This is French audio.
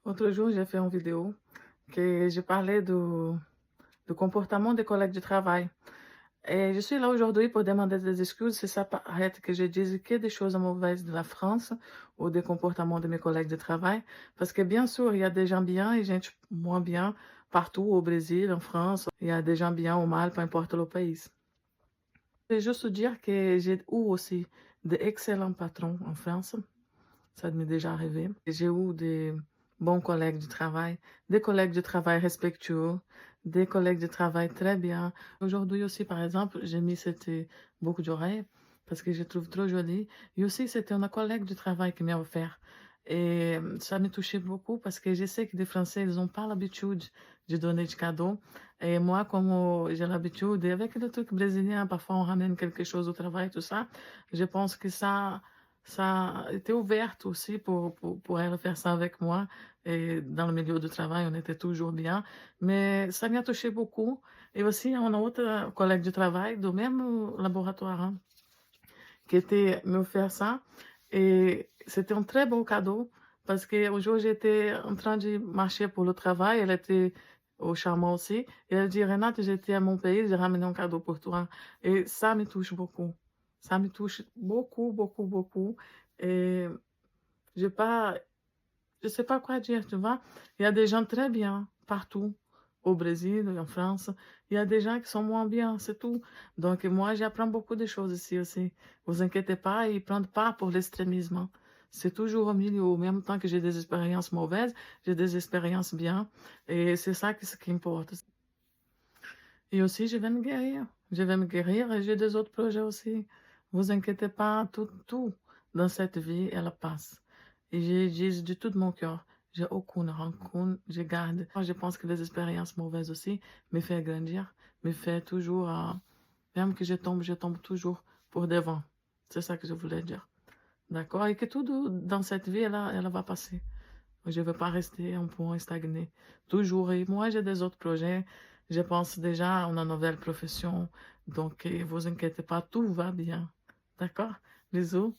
L'autre jour, j'ai fait une vidéo que je parlais du comportement des collègues de travail. Et je suis là aujourd'hui pour demander des excuses si ça paraît que je dise que des choses mauvaises de la France ou des comportements de mes collègues de travail. Parce que bien sûr, il y a des gens bien et gens moins bien partout au Brésil, en France. Il y a des gens bien ou mal, peu importe le pays. Je veux juste dire que j'ai eu aussi d'excellents patrons en France. Ça m'est déjà arrivé. J'ai eu des bons collègues de travail, des collègues de travail respectueux, des collègues de travail très bien. Aujourd'hui aussi, par exemple, j'ai mis cette boucle d'oreille parce que je trouve trop jolie. Et aussi, c'était une collègue de travail qui m'a offert. Et ça me touchait beaucoup parce que je sais que les Français, ils n'ont pas l'habitude de donner de cadeaux. Et moi, comme j'ai l'habitude, et avec le truc brésilien, parfois on ramène quelque chose au travail, tout ça, je pense que ça était ouverte aussi pour elle faire ça avec moi. Et dans le milieu du travail, on était toujours bien. Mais ça m'a touché beaucoup. Et aussi, on a autre collègue de travail du même laboratoire hein, qui était me faire ça. Et c'était un très beau cadeau parce que au jour où j'étais en train de marcher pour le travail, elle était au Charmant aussi. Et elle dit, Renate, j'étais à mon pays, j'ai ramené un cadeau pour toi. Et ça me touche beaucoup. Ça me touche beaucoup, beaucoup, beaucoup. Et j'ai pas, je sais pas quoi dire, tu vois. Il y a des gens très bien partout, au Brésil, en France. Il y a des gens qui sont moins bien, c'est tout. Donc, moi, j'apprends beaucoup de choses ici aussi. Vous inquiétez pas et prendre pas pour l'extrémisme. Hein. C'est toujours au milieu. En même temps que j'ai des expériences mauvaises, j'ai des expériences bien. Et c'est ça ce qui importe. Et aussi, je vais me guérir. Je vais me guérir et j'ai des autres projets aussi. Vous inquiétez pas, tout dans cette vie, elle passe. Et je dis de tout mon cœur, j'ai aucune rancune, je garde. Moi, je pense que les expériences mauvaises aussi me font grandir, me fait toujours, même que je tombe toujours pour devant. C'est ça que je voulais dire. D'accord? Et que tout dans cette vie, elle va passer. Je ne veux pas rester un point stagné. Toujours. Et moi, j'ai des autres projets. Je pense déjà à une nouvelle profession. Donc, vous inquiétez pas, tout va bien. D'accord? Bisous.